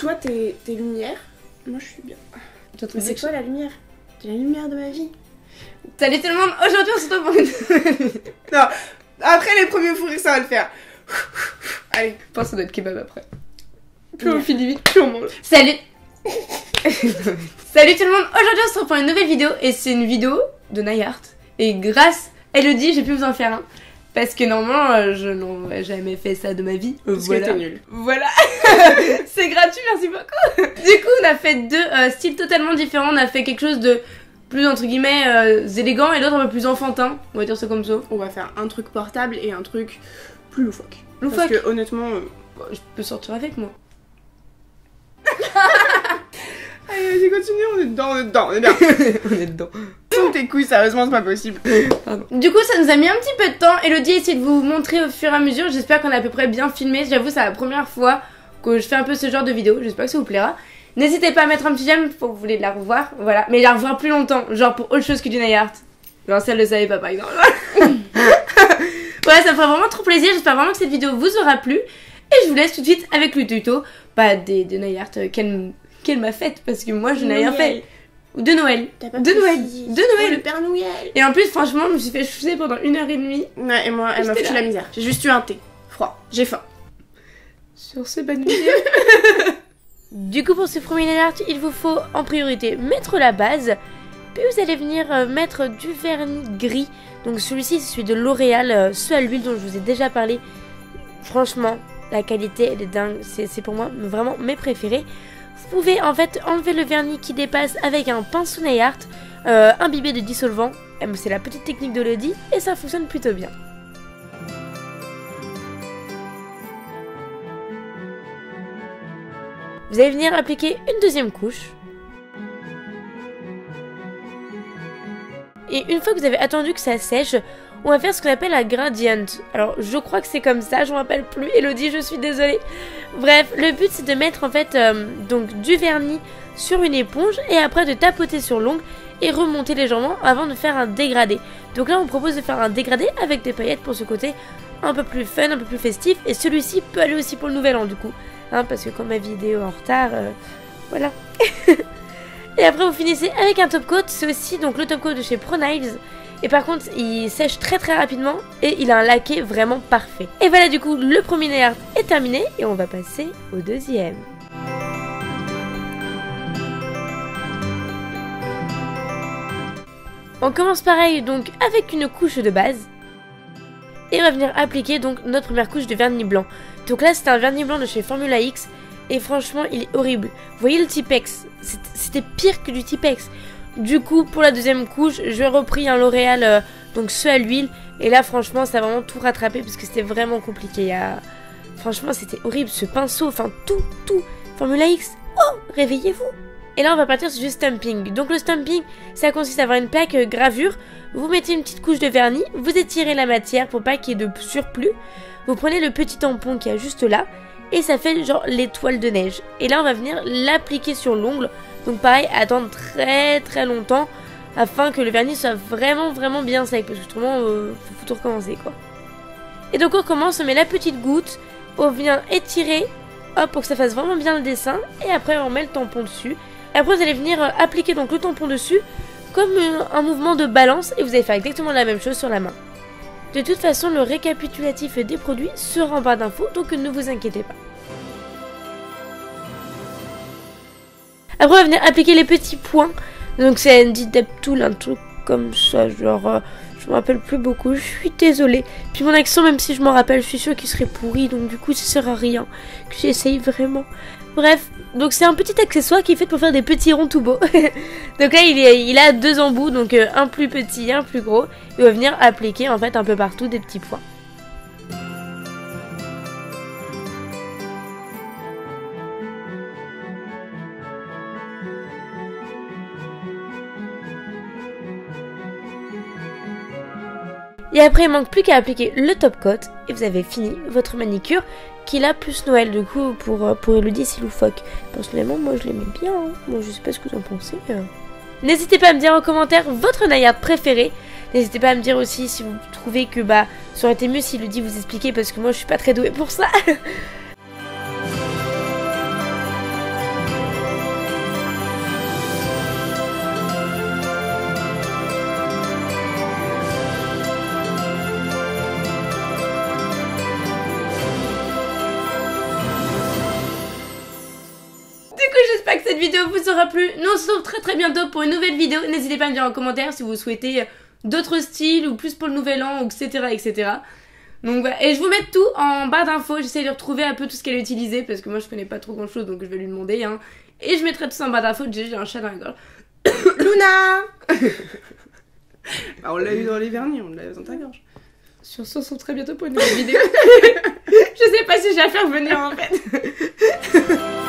toi t'es lumière, moi je suis bien. Mais c'est quoi la lumière? T'es la lumière de ma vie. Salut tout le monde, aujourd'hui on se retrouve pour une... Non, après les premiers fous rires ça va le faire. Allez. Je pense que ça doit être kebab après. Plus on finit vite, plus on mange. Salut. Salut tout le monde, aujourd'hui on se retrouve pour une nouvelle vidéo. Et c'est une vidéo de Nayart. Et grâce à Elodie, j'ai pu vous en faire un. Parce que normalement, je n'aurais jamais fait ça de ma vie. Parce que t'es nulle. Voilà. C'est gratuit, merci beaucoup. Du coup, on a fait deux styles totalement différents. On a fait quelque chose de plus, entre guillemets, élégant et l'autre un peu plus enfantin. On va dire ça comme ça. On va faire un truc portable et un truc plus loufoque. Loufoque. Parce que honnêtement... je peux sortir avec moi. Allez, vas-y, continue, on est dedans, on est bien. On est dedans. Sans tes couilles, sérieusement, c'est pas possible. Pardon. Du coup, ça nous a mis un petit peu de temps. Elodie a essayé de vous montrer au fur et à mesure. J'espère qu'on a à peu près bien filmé. J'avoue, c'est la première fois que je fais un peu ce genre de vidéo. J'espère que ça vous plaira. N'hésitez pas à mettre un petit j'aime pour que vous voulez la revoir. Voilà. Mais la revoir plus longtemps. Genre pour autre chose que du Nayart. Genre si elle le savait pas, par exemple. Voilà, ça me ferait vraiment trop plaisir. J'espère vraiment que cette vidéo vous aura plu. Et je vous laisse tout de suite avec le tuto. Pas de Nayart qu'elle m'a faite. Parce que moi, je n'ai rien fait. De Noël. De Noël. De Noël. Le Père Noël. Et en plus, franchement, je me suis fait choucher pendant 1h30. Ouais, et moi, elle m'a foutu la misère. J'ai juste eu un thé. Froid. J'ai faim. Sur ce, bonne vidéo. Du coup, pour ce premier Nayart, il vous faut en priorité mettre la base. Puis vous allez venir mettre du vernis gris. Donc celui-ci, c'est celui de L'Oréal, ce à l'huile dont je vous ai déjà parlé. Franchement, la qualité, elle est dingue. C'est pour moi vraiment mes préférés. Vous pouvez en fait enlever le vernis qui dépasse avec un pinceau Nayart, imbibé de dissolvant. C'est la petite technique d'Elodie et ça fonctionne plutôt bien. Vous allez venir appliquer une deuxième couche. Et une fois que vous avez attendu que ça sèche, on va faire ce qu'on appelle un gradient. Alors, je crois que c'est comme ça, je ne me rappelle plus. Elodie, je suis désolée. Bref, le but c'est de mettre en fait donc du vernis sur une éponge et après de tapoter sur l'ongle et remonter légèrement avant de faire un dégradé. Donc là, on propose de faire un dégradé avec des paillettes pour ce côté un peu plus fun, un peu plus festif. Et celui-ci peut aller aussi pour le nouvel an du coup. Hein, parce que comme ma vidéo est en retard, voilà. Et après, vous finissez avec un top coat. C'est aussi donc le top coat de chez ProNails. Et par contre, il sèche très rapidement et il a un laqué vraiment parfait. Et voilà, du coup, le premier Nayart est terminé et on va passer au deuxième. On commence pareil donc avec une couche de base. Et on va venir appliquer donc notre première couche de vernis blanc. Donc là, c'est un vernis blanc de chez Formula X. Et franchement, il est horrible. Vous voyez le Tipex? C'était pire que du Tipex. Du coup, pour la deuxième couche, je repris un L'Oréal, donc ce à l'huile. Et là, franchement, ça a vraiment tout rattrapé parce que c'était vraiment compliqué. Franchement, c'était horrible. Ce pinceau, enfin tout. Formula X, oh, réveillez-vous. Et là, on va partir sur du stamping. Donc le stamping, ça consiste à avoir une plaque gravure. Vous mettez une petite couche de vernis. Vous étirez la matière pour pas qu'il y ait de surplus. Vous prenez le petit tampon qui est juste là. Et ça fait genre l'étoile de neige. Et là, on va venir l'appliquer sur l'ongle. Donc pareil, attendre très longtemps afin que le vernis soit vraiment bien sec. Parce que autrement, faut tout recommencer quoi. Et donc on recommence, on met la petite goutte. On vient étirer, hop, pour que ça fasse vraiment bien le dessin. Et après, on met le tampon dessus. Et après, vous allez venir appliquer donc le tampon dessus comme un mouvement de balance. Et vous allez faire exactement la même chose sur la main. De toute façon, le récapitulatif des produits sera en barre d'infos, donc ne vous inquiétez pas. Après, on va venir appliquer les petits points. Donc c'est un dit depth tool, un truc comme ça, genre... je me rappelle plus beaucoup, je suis désolée. Puis mon accent, même si je m'en rappelle, je suis sûre qu'il serait pourri, donc du coup ça sert à rien que j'essaye vraiment. Bref, donc c'est un petit accessoire qui est fait pour faire des petits ronds tout beaux. Donc là il a deux embouts, donc un plus petit, un plus gros. Et on va venir appliquer en fait un peu partout des petits points. Et après, il manque plus qu'à appliquer le top coat et vous avez fini votre manicure qui est là plus Noël. Du coup, pour Elodie, c'est loufoque. Personnellement, moi, je l'aimais bien. Hein. Bon, je sais pas ce que vous en pensez. N'hésitez pas à me dire en commentaire votre Nayart préféré. N'hésitez pas à me dire aussi si vous trouvez que ça aurait été mieux si Elodie vous expliquait parce que moi, je suis pas très douée pour ça. vidéo vous aura plu. Nous on se retrouve très très bientôt pour une nouvelle vidéo. N'hésitez pas à me dire en commentaire si vous souhaitez d'autres styles ou plus pour le nouvel an, etc. etc. Donc voilà, et je vous mets tout en barre d'infos. J'essaie de retrouver un peu tout ce qu'elle a utilisé parce que moi je connais pas trop grand chose, donc je vais lui demander. Hein. Et je mettrai tout ça en barre d'infos. J'ai un chat dans la gorge. Luna. Bah, on l'a eu dans les vernis, on l'a eu dans ta gorge. Sur ce, on se retrouve très bientôt pour une nouvelle vidéo. Je sais pas si je vais la faire venir en fait.